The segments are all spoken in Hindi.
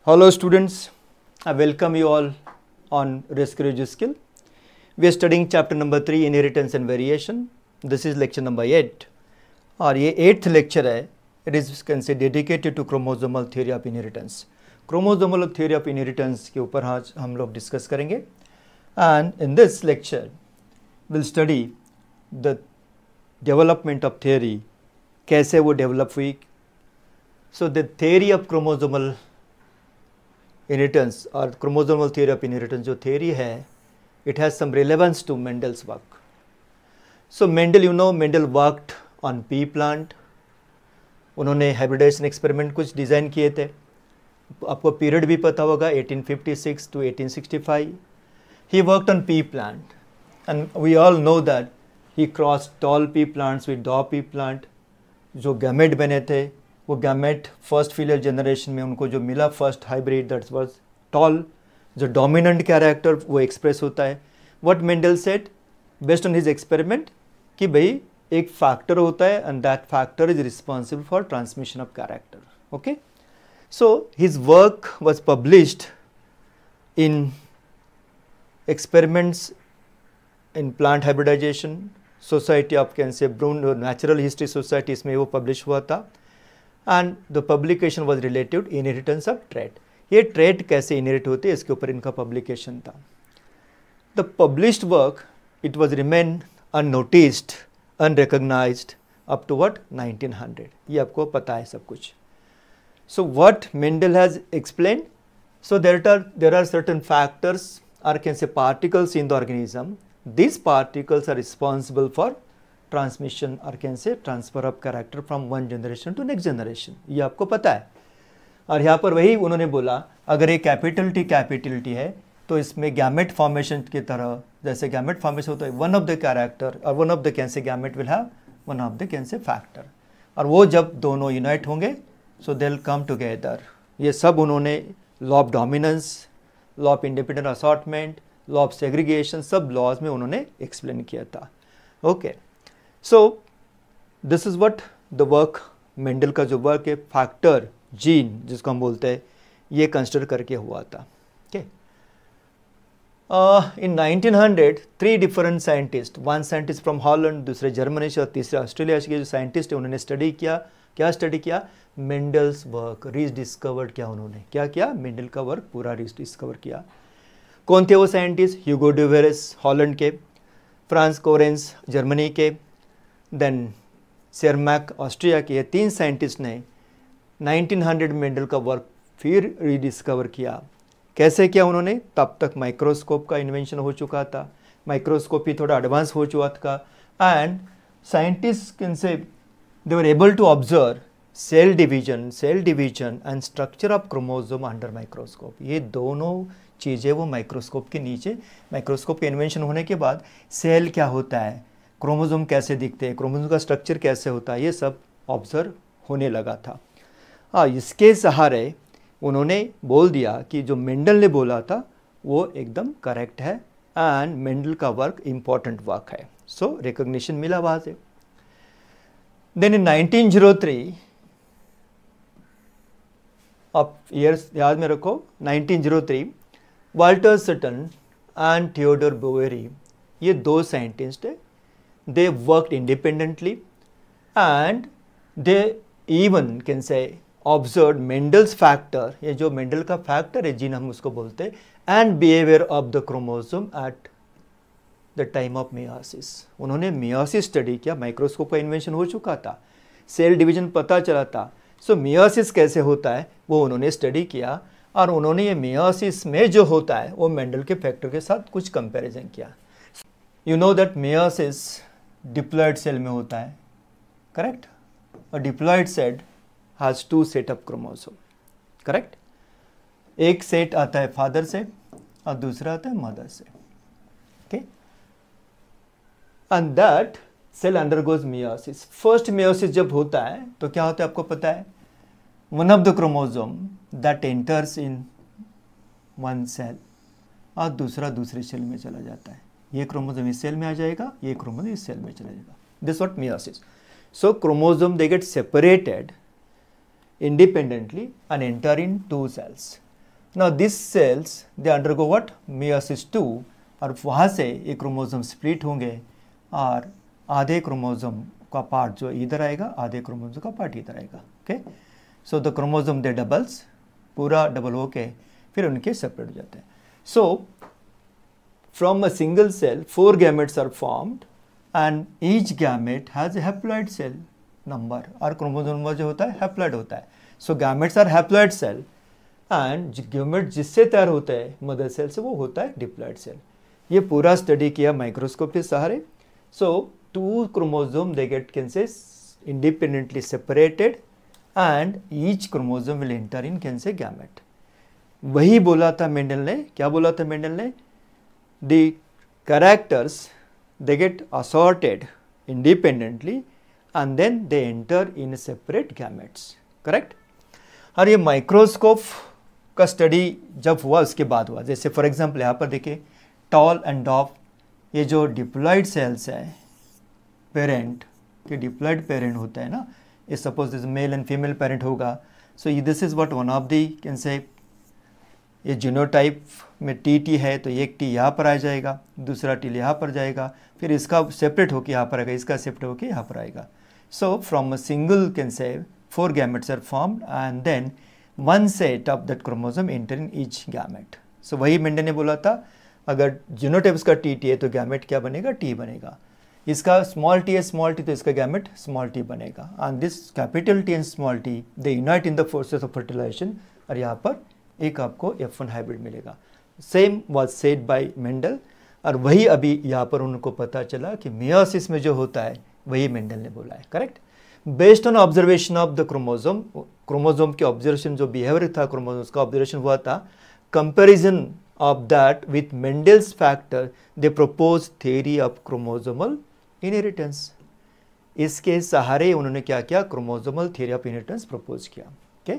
Hello students, I welcome you all on Rescue Skill. We are studying chapter number 3 Inheritance and Variation. This is lecture number 8 और ये 8th lecture है. It is can say dedicated to chromosomal theory of inheritance. Chromosomal theory of inheritance के ऊपर आज हम लोग डिस्कस करेंगे. And in this lecture we'll study the development of theory, कैसे वो डेवलप हुई. So the theory of chromosomal inheritance or chromosomal theory of inheritance जो theory है, it has some relevance to Mendel's work. So Mendel, you know, Mendel worked on pea plant. उन्होंने hybridization experiment कुछ डिज़ाइन किए थे. आपको पीरियड भी पता होगा 1856 to 1865. He worked on pea plant and we all know that he crossed tall pea plants with dwarf pea plant. जो गैमेट बने थे वो गैमेट फर्स्ट फिलियल जनरेशन में उनको जो मिला first hybrid that was tall, जो डोमिनेंट कैरेक्टर वो एक्सप्रेस होता है. What Mendel said based on his experiment कि भाई एक फैक्टर होता है and that factor is responsible for transmission of character. Okay, so his work was published in experiments in plant hybridization society of can say Brunn natural history society, इसमें वो पब्लिश हुआ था. And the publication was related inheritance of trait. ये ट्रेट कैसे इनहेरिट होते हैं इसके ऊपर इनका पब्लिकेशन था. The published work it was remain unnoticed, unrecognized up to what 1900. ये आपको पता है सब कुछ. So what Mendel has explained, so there are certain factors or can say particles in the organism. These particles are responsible for transmission or can say transfer of character from one generation to next generation. ये आपको पता है. और यहाँ पर वही उन्होंने बोला अगर ये कैपिटल टी है तो इसमें गैमेट फॉर्मेशन की तरह जैसे गैमेट फॉर्मेशन होता है वन ऑफ द कैरेक्टर और one of the can say gamete will have one of the can say factor, और वो जब दोनों यूनाइट होंगे सो दे विल कम टुगेदर. ये सब उन्होंने law of dominance, law of independent assortment, law of segregation, सब लॉज में उन्होंने एक्सप्लेन किया था. Okay, so this is what the work Mendel का जो वर्क है फैक्टर जीन जिसको हम बोलते हैं ये कंसिडर करके हुआ था. Okay, in 1900 3 different scientist, one scientist from Holland, दूसरे जर्मनी से और तीसरे ऑस्ट्रेलिया के जो साइंटिस्ट है उन्होंने स्टडी किया. क्या स्टडी किया? मेंडल्स वर्क रीडिस्कवर्ड किया. उन्होंने क्या किया? मेंडल का वर्क पूरा रीडिस्कवर किया. कौन थे वो साइंटिस्ट? ह्यूगो ड्यूवेरिस हॉलैंड के, फ्रांस कोरेंस जर्मनी के, देन सेरमैक ऑस्ट्रिया के. ये 3 साइंटिस्ट ने 1900 मेंडल का वर्क फिर रीडिस्कवर किया. कैसे किया उन्होंने? तब तक माइक्रोस्कोप का इन्वेंशन हो चुका था, माइक्रोस्कोप ही थोड़ा एडवांस हो चुका था, and scientist can say they were able to observe cell division and structure of chromosome under microscope. ये दोनों चीज़ें वो माइक्रोस्कोप के नीचे, माइक्रोस्कोप के इन्वेंशन होने के बाद सेल क्या होता है, क्रोमोसोम कैसे दिखते हैं, क्रोमोसोम का स्ट्रक्चर कैसे होता है, ये सब ऑब्जर्व होने लगा था. इसके सहारे उन्होंने बोल दिया कि जो मेंडल ने बोला था वो एकदम करेक्ट है एंड मेंडल का वर्क इम्पॉर्टेंट वर्क है. सो रिकग्निशन मिला वहाँ से. देन इन 1903 अब ईयर्स याद में रखो, 1903 Walter Sutton and Theodore Boveri, ये 2 साइंटिस्ट है. They worked independently and they even can say observe Mendel's factor, ये जो मेंडल का फैक्टर है जीन हम उसको बोलते हैं, and behaviour of the chromosome eight the time of meiosis. उन्होंने मियोसिस स्टडी किया. माइक्रोस्कोप का इन्वेंशन हो चुका था, सेल डिवीजन पता चला था. सो मियोसिस कैसे होता है वो उन्होंने स्टडी किया और उन्होंने ये मियोसिस में जो होता है वो मेंडल के फैक्टर के साथ कुछ कंपैरिजन किया. You know that meiosis diploid cell में होता है, करेक्ट? और diploid cell has 2 set of chromosome, correct? एक सेट आता है फादर से और दूसरा आता है मदर से. Okay, and that cell undergoes meiosis. First meiosis जब होता है तो क्या होता है आपको पता है? One of the chromosome that enters in one cell और दूसरा दूसरे सेल में चला जाता है. ये क्रोमोसोम इस सेल में आ जाएगा, ये क्रोमोसोम इस सेल में चला जाएगा. This what meiosis. So chromosome they get separated independently and enter in 2 cells. Now this cells they undergo what, meiosis 2, और वहाँ से ये क्रोमोसोम स्प्लिट होंगे और आधे क्रोमोसोम का पार्ट जो इधर आएगा, आधे क्रोमोसोम का पार्ट इधर आएगा. Okay, so the chromosome they doubles, पूरा डबल होके फिर उनके सेपरेट हो जाते हैं. So from a single cell 4 gametes are formed and each gamete has a haploid cell number, और क्रोमोसोम नंबर जो होता है हैप्लॉइड होता है. So gametes are haploid cell and gamete जिससे तैयार होता है मदर सेल से वो होता है डिप्लॉइड सेल. ये पूरा स्टडी किया माइक्रोस्कोप के सहारे. सो 2 chromosome they get can say independently separated and each chromosome will enter in can say gamete. वही बोला था मेंडल ने, क्या बोला था मेंडल ने, the characters they get assorted independently and then they enter in separate gametes. Correct. और ये माइक्रोस्कोप का स्टडी जब हुआ उसके बाद हुआ. जैसे फॉर एग्जांपल यहाँ पर देखिए टॉल एंड डॉफ, ये जो डिप्लॉइड सेल्स है पेरेंट के, डिप्लॉइड पेरेंट होता है ना, ये suppose this male and female parent होगा. So this is what one of the can say, ये जीनोटाइप में टी है तो एक टी यहाँ पर आ जाएगा, दूसरा टी यहाँ पर जाएगा, फिर इसका सेपरेट होकर यहाँ पर आएगा, इसका सेपरेट होकर यहाँ पर आएगा. So from a single can say 4 gametes are formed and then 1 set of that chromosome enter in each gamete. So वही मेंडल ने बोला था, अगर जीनोटाइप्स का टी है तो गैमेट क्या बनेगा, टी बनेगा. इसका स्मॉल टी है स्मॉल टी तो इसका गैमेट स्मॉल टी बनेगा. And this capital T and small T they unite in the forces of fertilization और यहाँ पर एक आपको F1 हाइब्रिड मिलेगा. Same was said by Mendel, और वही अभी यहाँ पर उनको पता चला कि मियोसिस में जो होता है वही मेंडल ने बोला है. Correct. Based on observation of the chromosome, chromosome के ऑब्जर्वेशन जो बिहेवियर था क्रोमोसोम का ऑब्जर्वेशन हुआ था, comparison of that with Mendel's factor, they proposed theory of chromosomal inheritance. इसके सहारे उन्होंने क्या किया, chromosomal theory of inheritance propose किया. ओके,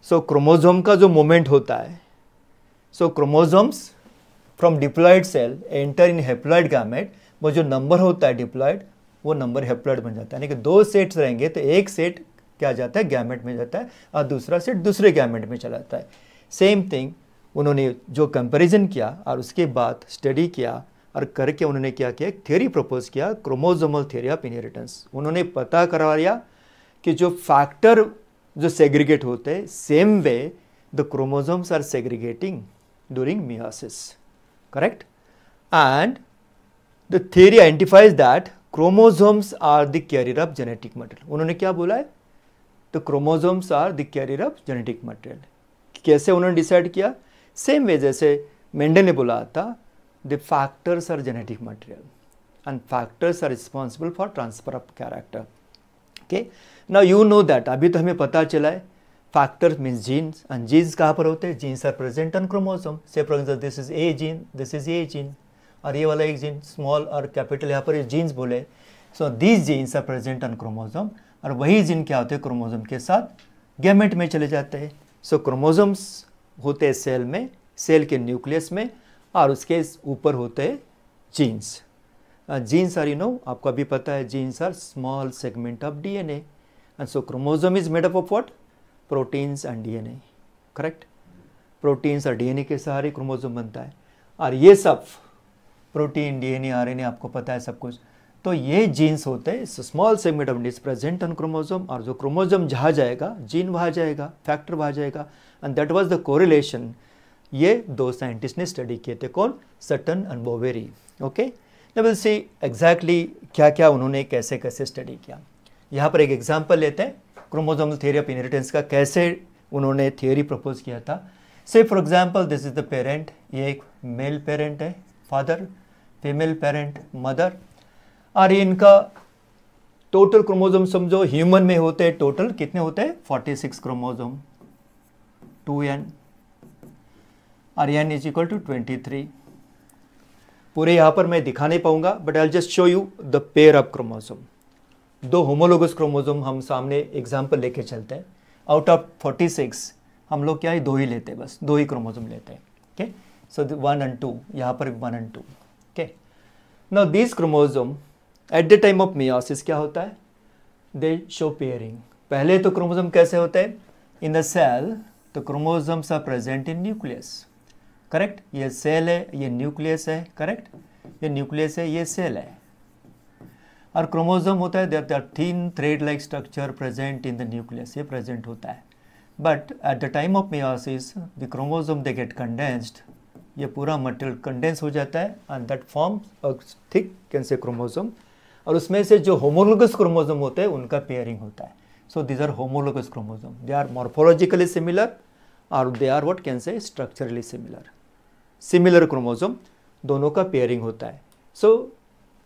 सो क्रोमोसोम का जो मोमेंट होता है, so chromosomes from diploid cell enter in haploid gamete, वो जो नंबर होता है डिप्लॉइड, वो नंबर हैप्लॉइड बन जाता है. यानी कि 2 सेट्स रहेंगे तो एक सेट क्या जाता है, गैमेट में जाता है, और दूसरा सेट दूसरे गैमेट में चला जाता है. सेम थिंग उन्होंने जो कंपैरिजन किया और उसके बाद स्टडी किया और करके उन्होंने क्या किया, एक थ्योरी प्रपोज किया, क्रोमोसोमल थ्योरी ऑफ इनहेरिटेंस. उन्होंने पता करवा लिया कि जो फैक्टर जो सेग्रीगेट होते हैं, same way the chromosomes are segregating during meiosis. Correct. And the theory identifies that chromosomes are the carrier of genetic material. उन्होंने क्या बोला है, the chromosomes are the carrier of genetic material. कैसे उन्होंने डिसाइड किया, सेम वे जैसे मेंडल ने बोला था, the factors are genetic material and factors are responsible for transfer of character. Okay, now you know that, अभी तो हमें पता चला है factor means genes, and genes कहाँ पर होते हैं, genes are present on chromosome. Say for example this is a gene, this is a gene, और ये वाला एक जीन स्मॉल और कैपिटल यहाँ पर जीन्स बोले. So these genes are present on chromosome, और वही जीन क्या होते हैं क्रोमोसोम के साथ गैमेट में चले जाते हैं. सो क्रोमोसोम्स होते हैं सेल में, सेल के न्यूक्लियस में, और उसके ऊपर होते हैं genes. Genes are, you know, आपको अभी पता है, genes are small segment of DNA, and so chromosome is made up of what, proteins and DNA. Correct. Proteins और डीएनए के सहारे क्रोमोसोम बनता है, और ये सब प्रोटीन, डीएनए, आरएनए आपको पता है सब कुछ. तो ये जीन्स होते हैं, small segment of DNA present on chromosome, और जो क्रोमोसोम जहाँ जाएगा जीन वहाँ जाएगा, फैक्टर वहाँ जाएगा. And that was the correlation. ये 2 साइंटिस्ट ने स्टडी किए थे, कौन, Sutton and Boveri. Okay, now will see exactly क्या क्या उन्होंने कैसे कैसे स्टडी किया. यहाँ पर एक एग्जांपल लेते हैं क्रोमोसोमल थ्योरी ऑफ इनहेरिटेंस का, कैसे उन्होंने थ्योरी प्रपोज किया था. से for example this is the parent, ये एक मेल पेरेंट है फादर, फीमेल पेरेंट मदर, और इनका टोटल क्रोमोसोम समझो ह्यूमन में होते हैं, टोटल कितने होते हैं, 46 क्रोमोसोम, 2n, और n इज इक्वल टू 23. पूरे यहाँ पर मैं दिखा नहीं पाऊंगा, but I just show you the pair of chromosome. 2 homologous chromosome हम सामने एग्जाम्पल लेके चलते हैं. आउट ऑफ 46 हम लोग क्या है, 2 ही लेते हैं, बस 2 ही क्रोमोसोम लेते हैं. ओके, सो 1 and 2, यहाँ पर 1 and 2. Okay, now this chromosome eight the time of meiosis क्या होता है, दे शो पेयरिंग. पहले तो क्रोमोसोम कैसे होते हैं, इन द सेल तो chromosomes are present in nucleus, correct. ये सेल है, ये न्यूक्लियस है, करेक्ट। ये न्यूक्लियस है, ये सेल है। और क्रोमोसोम होता है there are thin thread like structure present in the nucleus, ये प्रेजेंट होता है। But at the time of meiosis the chromosome they get condensed, ये पूरा मटेरियल कंडेंस हो जाता है and that forms a thick can say chromosome, और उसमें से जो होमोलोगस क्रोमोसोम होते हैं उनका पेयरिंग होता है। So these are homologous chromosome, they are morphologically similar और they are what can say structurally similar. Similar chromosome दोनों का पेयरिंग होता है। सो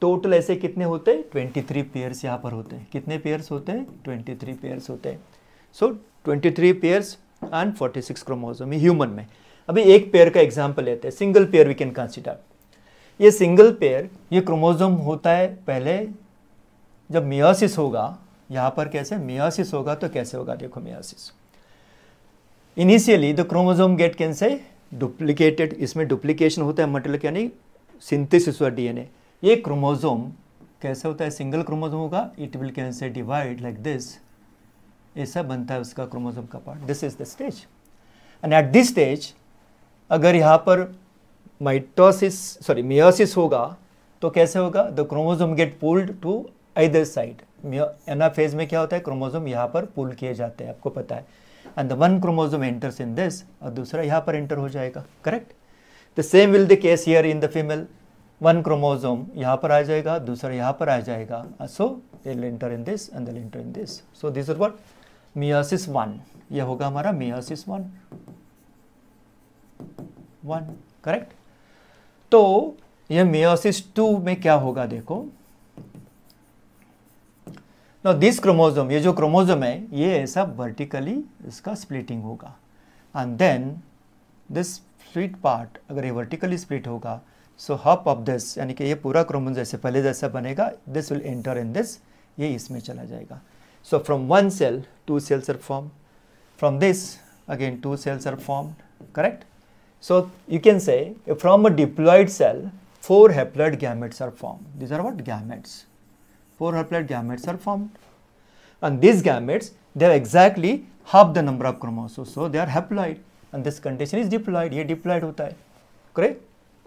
टोटल ऐसे कितने होते हैं? 23 पेयर्स यहाँ पर होते हैं। कितने पेयर्स होते हैं? 23 पेयर्स होते हैं। So 23 pairs and 46 chromosome human में। अभी एक पेयर का एग्जांपल लेते हैं, single pair we can consider. ये सिंगल पेयर, ये क्रोमोसोम होता है पहले जब मियोसिस होगा, यहाँ पर कैसे मियोसिस होगा तो कैसे होगा, देखो meiosis initially the chromosome get can say duplicated, इसमें डुप्लीकेशन होता है मटेरियल यानी सिंथेसिस हुआ डीएनए। ये क्रोमोसोम कैसे होता है? सिंगल क्रोमोसोम होगा, it will can say divide like this, ऐसा बनता है उसका क्रोमोसोम का part. This is the stage and at this stage अगर यहाँ पर मियोसिस होगा तो कैसे होगा? The chromosome get pulled to either side. Anaphase में क्या होता है? क्रोमोसोम यहाँ पर पुल किए जाते हैं, आपको पता है। And the one chromosome enters in this और दूसरा यहाँ पर एंटर हो जाएगा, correct. The same will the case here in the female, one chromosome यहाँ पर आ जाएगा, दूसरा यहाँ पर आ जाएगा। So they will enter in this and they will enter in this. So this is what meiosis 1, यह होगा हमारा मियोसिस 1, करेक्ट। तो यह मियोसिस 2 में क्या होगा देखो, नाउ दिस क्रोमोसोम, ये जो क्रोमोसोम है ये ऐसा वर्टिकली इसका स्प्लिटिंग होगा and then this split part अगर ये वर्टिकली स्प्लिट होगा, सो हाफ ऑफ दिस यानी कि ये पूरा क्रोमोसोम जैसे पहले जैसा बनेगा, this will enter in this, ये इसमें चला जाएगा। So from one cell 2 cells are formed, from this again 2 cells are formed, correct. So you can say from a diploid cell 4 haploid gametes are formed. These are what? Gametes. 4 haploid gametes are formed and these gametes they have exactly half the number of chromosomes, so they are haploid and this condition is diploid, ये diploid होता है, correct.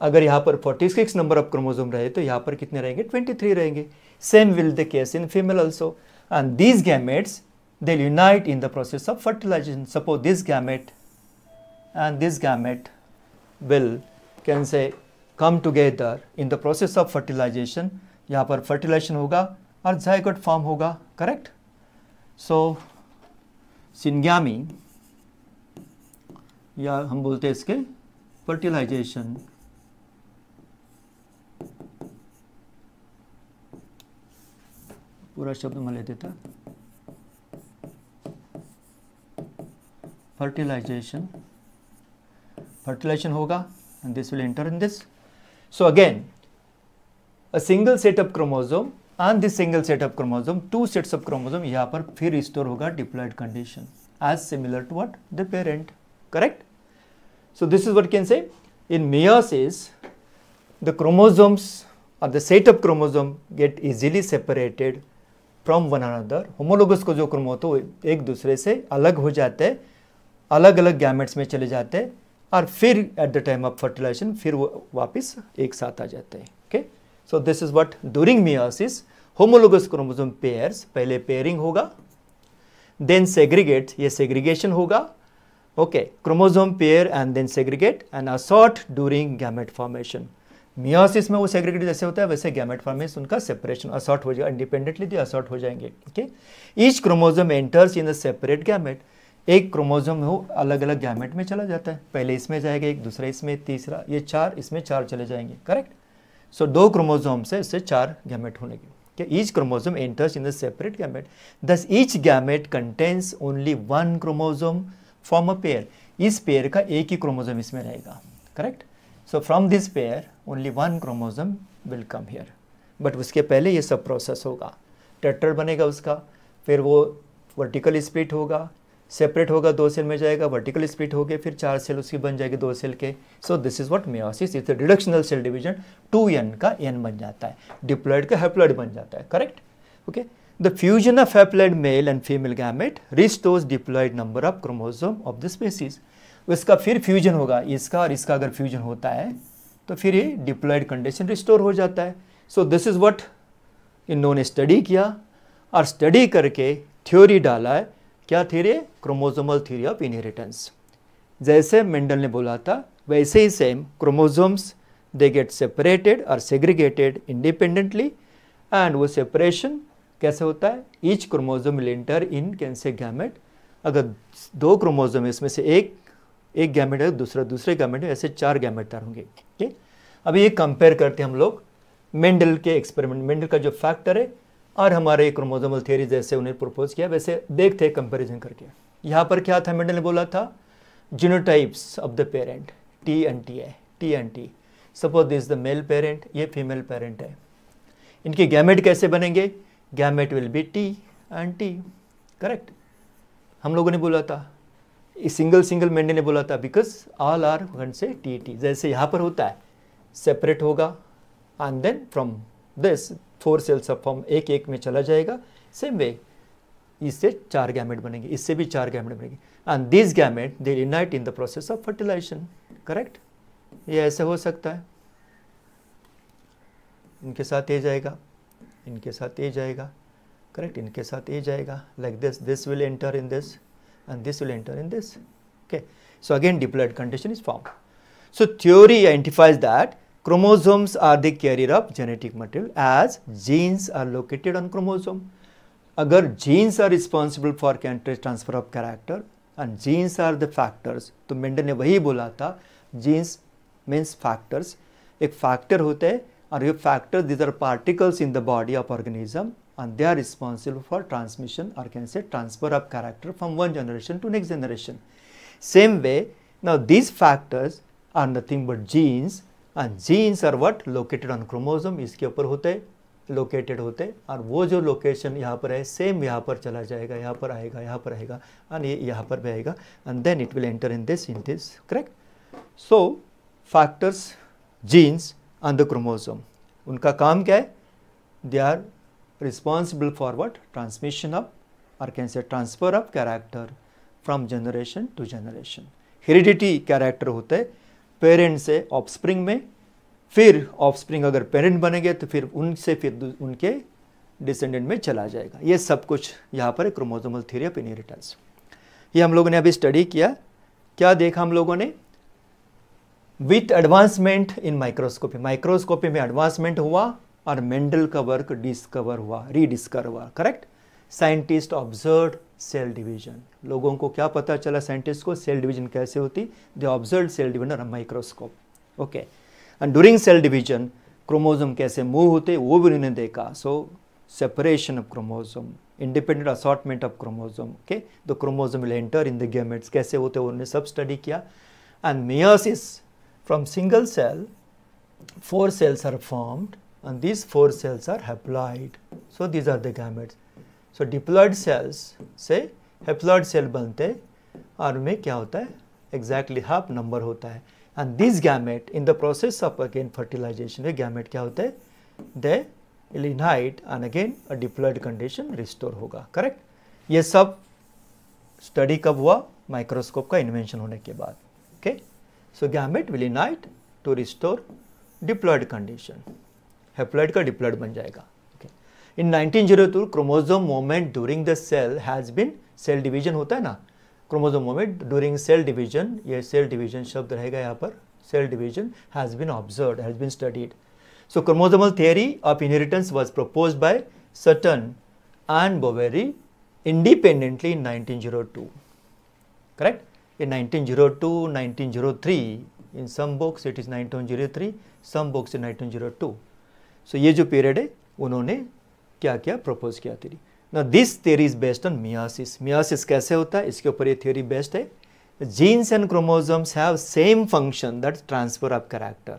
अगर यहाँ पर 46 नंबर ऑफ क्रोमोसोम रहे तो यहाँ पर कितने रहेंगे? 23 रहेंगे। Same will the case in female also and these gametes they will unite in the process of fertilization. Suppose this gamete and this gamete will can say come together in the process of fertilization. यहाँ पर fertilization होगा और zygote form होगा, correct. So syngamy या हम बोलते हैं इसके fertilization, पूरा शब्द मैं ले देता, fertilization होगा and this will enter in this. So again a single set of chromosome and this single set of chromosome, 2 sets of chromosome यहाँ पर फिर restore होगा diploid condition as similar to what? The parent, correct. So this is what can say in meiosis the chromosomes or the set of chromosome get easily separated from one another. homologous को जो क्रोमोसोम एक दूसरे से अलग हो जाते हैं, अलग अलग गैमेट्स में चले जाते हैं और फिर at the time of fertilization फिर वो वापस एक साथ आ जाते हैं, okay. So this is what during meiosis homologous chromosome pairs, पहले पेयरिंग होगा देन सेग्रीगेट, ये सेग्रीगेशन होगा, okay. Chromosome pair and then segregate and assort during gamete formation. Meiosis में वो सेग्रीगेट जैसे होता है वैसे गैमेट फॉर्मेशन उनका सेपरेशन असॉर्ट हो जाएगा, इंडिपेंडेंटली दे असॉर्ट हो जाएंगे, okay. Each chromosome enters in the separate gamete, एक क्रोमोसोम हो अलग अलग गैमेट में चला जाता है, पहले इसमें जाएगा एक, दूसरा इसमें, तीसरा, ये 4 इसमें 4 चले जाएंगे, करेक्ट. सो 2 क्रोमोसोम से इससे 4 गैमेट होने के, each chromosome enters in the separate gamete, thus each gamete contains only 1 chromosome from a pair. इस पेयर का एक ही क्रोमोसोम इसमें रहेगा, correct. So from this pair only 1 chromosome will come here, but उसके पहले ये सब प्रोसेस होगा, टेट्राड बनेगा उसका, फिर वो वर्टिकल स्प्लिट होगा, सेपरेट होगा, 2 सेल में जाएगा, वर्टिकल स्प्लिट हो गए, फिर 4 सेल उसकी बन जाएगी 2 सेल के. So this is what meiosis is the reductional cell division, 2n का n बन जाता है, डिप्लॉइड का हैप्लॉइड बन जाता है, correct, okay. The fusion of haploid male and female gamete restores diploid number of chromosome of the species. इसका फिर फ्यूजन होगा, इसका और इसका अगर फ्यूजन होता है तो फिर ये डिप्लॉयड कंडीशन रिस्टोर हो जाता है. सो दिस इज व्हाट इन्होंने स्टडी किया और स्टडी करके थ्योरी डाला है. क्या theory? Chromosomal theory of inheritance. जैसे मेंडल ने बोला था वैसे ही same chromosomes they get separated और सेग्रीगेटेड इंडिपेंडेंटली, एंड वो सेपरेशन कैसे होता है? Each chromosome will enter in can say gamete. अगर दो क्रोमोसोम इसमें से एक गैमेट है, दूसरे गैमेट है, ऐसे 4 गैमेट तैयार होंगे. ठीक, अभी ये कंपेयर करते हैं हम लोग मेंडल के एक्सपेरिमेंट, मेंडल का जो फैक्टर है और हमारे क्रोमोसोमल थ्योरी जैसे उन्हें प्रपोज किया वैसे देखते हैं कंपैरिजन करके. यहाँ पर क्या था? मेंडल ने बोला था genotypes of the parent T and T है, T and T. Suppose this the male parent, ये फीमेल पेरेंट है. इनके गैमेट कैसे बनेंगे? Gamete will be T and T. Correct, हम लोगों ने बोला था. सिंगल मेंडल ने बोला था because all are one say T T. जैसे यहाँ पर होता है सेपरेट होगा and then from this 4 cells of form एक में चला जाएगा. सेम वे इससे 4 गैमेट बनेंगे, इससे भी 4 गैमेट बनेंगे, and this gamete they unite in the process of fertilization. Correct, ये ऐसे हो सकता है. इनके साथ ये जाएगा, इनके साथ ये जाएगा. करेक्ट, इनके साथ ये जाएगा. Like this will enter in this and this will enter in this. Okay, so again diploid condition is formed. So theory identifies that chromosomes are the carrier of genetic material as genes are located on chromosome. अगर genes are responsible for transfer of character and genes are the factors, तो मेंडल ने वही बोला था genes means factors. एक factor होते हैं और ये factors these are particles in the body of organism and they are responsible for transmission or can say transfer of character from one generation to next generation. Same way, now these factors are nothing but genes and genes are what? Located on chromosome. इसके ऊपर होते located होते और वो जो location यहाँ पर है same यहाँ पर चला जाएगा, यहाँ पर आएगा and ये यहाँ पर भी आएगा and then it will enter in this. Correct? So factors, genes on the chromosome. उनका काम क्या है? They are responsible for what? Transmission of or can say transfer of character from generation to generation. Heredity character होता है पेरेंट से ऑफस्प्रिंग में, फिर ऑफस्प्रिंग अगर पेरेंट बनेंगे तो फिर उनसे फिर उनके डिसेंडेंट में चला जाएगा. ये सब कुछ यहाँ पर क्रोमोसोमल थ्योरी ऑफ इनहेरिटेंस. ये हम लोगों ने अभी स्टडी किया. क्या देखा हम लोगों ने? विथ एडवांसमेंट इन माइक्रोस्कोपी में एडवांसमेंट हुआ और मेंडल का वर्क डिस्कवर हुआ, रीडिस्कवर हुआ. Correct, scientist observe cell division. लोगों को क्या पता चला साइंटिस्ट को? सेल डिवीजन कैसे होती? They observe cell division on microscope. Okay, and during cell division chromosome कैसे मूव होते वो भी उन्होंने देखा. So separation of chromosome, independent assortment of chromosome. Okay, the chromosome will enter in the gametes कैसे होते उन्होंने सब स्टडी किया. And meiosis from single cell 4 cells are formed and these 4 cells are haploid. So these are the gametes. So diploid cells से haploid cell बनते और में क्या होता है? Exactly half number होता है. And these gamete in the process of again fertilization, way gamete क्या होते हैं? They will unite and again a diploid condition restore होगा. Correct? ये सब study कब हुआ? माइक्रोस्कोप का इन्वेंशन होने के बाद. Okay? So gamete will unite to restore diploid condition. Haploid का डिप्लॉइड बन जाएगा. In 1902 chromosome movement during the cell has been, cell division होता है ना, chromosome movement during cell division, ये सेल डिवीजन शब्द रहेगा यहाँ पर. Cell division has been observed, has been studied. So chromosomal theory of inheritance was proposed by Sutton and Boveri independently in 1902. Correct, in 1902, 1903, in some books it is 1903, some books in 1902. So ये जो पीरियड है उन्होंने क्या क्या प्रपोज किया theory. Now this theory is based on meiosis. meiosis कैसे होता है इसके ऊपर ये theory based है. Genes and chromosomes have same function, that's transfer of character.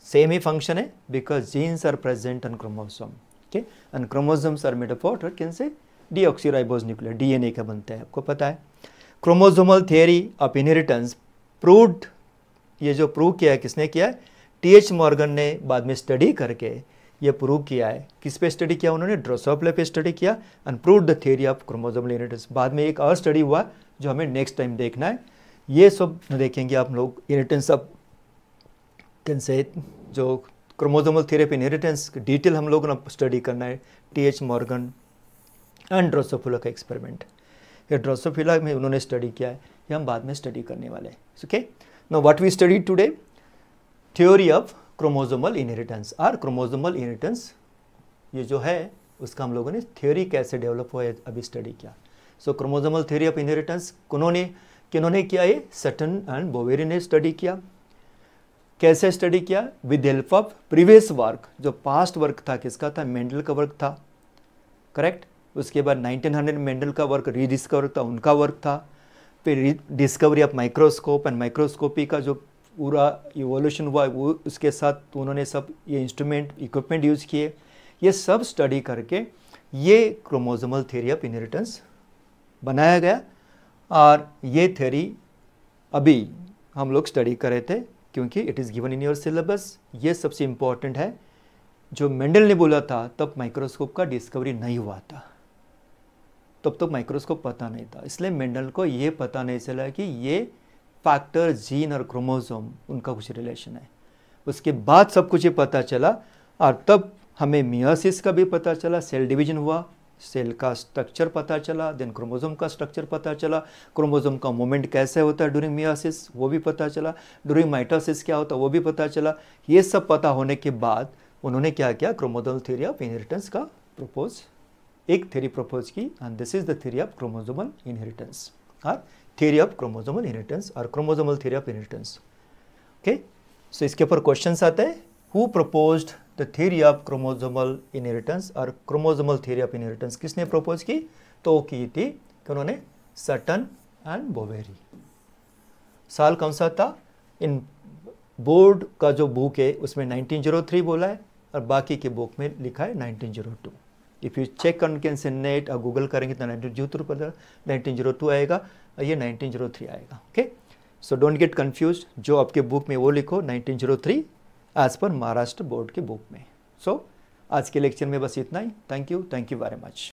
Same he function है because genes are present on chromosome. Okay, and chromosomes are made of what? Can say deoxyribose nucleotide, DNA का बनता है, आपको पता है. Chromosomal theory of inheritance proved, ये जो प्रूव किया है किसने किया है? टी.एच. मॉर्गन ने बाद में स्टडी करके ये प्रूव किया है। किस पे स्टडी किया उन्होंने? ड्रोसोफिला पे स्टडी किया and prove the theory of chromosomal inheritance. बाद में एक और स्टडी हुआ जो हमें नेक्स्ट टाइम देखना है, ये सब देखेंगे आप लोग। इनहेरिटेंस ऑफ कैन से जो chromosomal theory of inheritance detail हम लोगों ने स्टडी करना है, टी.एच. मॉर्गन एंड ड्रोसोफिला का एक्सपेरिमेंट। ये ड्रोसोफिला में उन्होंने स्टडी किया है, ये हम बाद में स्टडी करने वाले हैं। Okay, now what we study today, theory of chromosomal inheritance और क्रोमोसोमल इनहेरिटेंस ये जो है उसका हम लोगों ने थ्योरी कैसे डेवलप हुआ है अभी स्टडी किया। सो क्रोमोसोमल थ्योरी ऑफ इनहेरिटेंस किन्होंने किया? ये सटन एंड बोवेरी ने स्टडी किया। कैसे स्टडी किया? With help of previous work, जो पास्ट वर्क था किसका था? मेंडल का वर्क था, करेक्ट। उसके बाद 1900 मेंडल का वर्क रीडिस्कवर था, उनका वर्क था। फिर discovery of microscope and microscopy का जो पूरा इवोल्यूशन हुआ वो उसके साथ उन्होंने सब ये इंस्ट्रूमेंट इक्विपमेंट यूज़ किए। ये सब स्टडी करके ये क्रोमोसोमल थ्योरी ऑफ इनहेरिटेंस बनाया गया और ये थ्योरी अभी हम लोग स्टडी कर रहे थे क्योंकि it is given in your syllabus. ये सबसे इम्पॉर्टेंट है। जो मेंडल ने बोला था तब माइक्रोस्कोप का डिस्कवरी नहीं हुआ था, तब तो माइक्रोस्कोप पता नहीं था, इसलिए मेंडल को ये पता नहीं चला कि ये फैक्टर, जीन और क्रोमोसोम उनका कुछ रिलेशन है। उसके बाद सब कुछ ये पता चला और तब हमें मियोसिस का भी पता चला, सेल डिवीजन हुआ, सेल का स्ट्रक्चर पता चला, देन क्रोमोसोम का स्ट्रक्चर पता चला, क्रोमोसोम का मूवमेंट कैसे होता है ड्यूरिंग मियोसिस वो भी पता चला, ड्यूरिंग माइटोसिस क्या होता है वो भी पता चला। ये सब पता होने के बाद उन्होंने क्या किया? क्रोमोसोमल थ्योरी ऑफ इनहेरिटेंस का एक थ्योरी प्रपोज की and this is the theory of chromosomal inheritance और थ्योरी ऑफ क्रोमोसोमल इनहेरिटेंस और chromosomal theory of inheritance. Okay, so इसके ऊपर क्वेश्चंस आते हैं। Who proposed the theory of chromosomal inheritance और क्रोमोसोमल थ्योरी ऑफ इनहेरिटेंस किसने प्रपोज की? तो की थी उन्होंने सटन एंड बोवेरी। साल कौन सा था? इन बोर्ड का जो बुक है उसमें 1903 बोला है और बाकी के बुक में लिखा है 1902। If you check on can say net और गूगल करेंगे तो 1902 आएगा और ये 1903 आएगा। Okay, so don't get confuse, जो आपके बुक में वो लिखो 1903 एज पर महाराष्ट्र बोर्ड के बुक में। सो आज के लेक्चर में बस इतना ही। Thank you very much.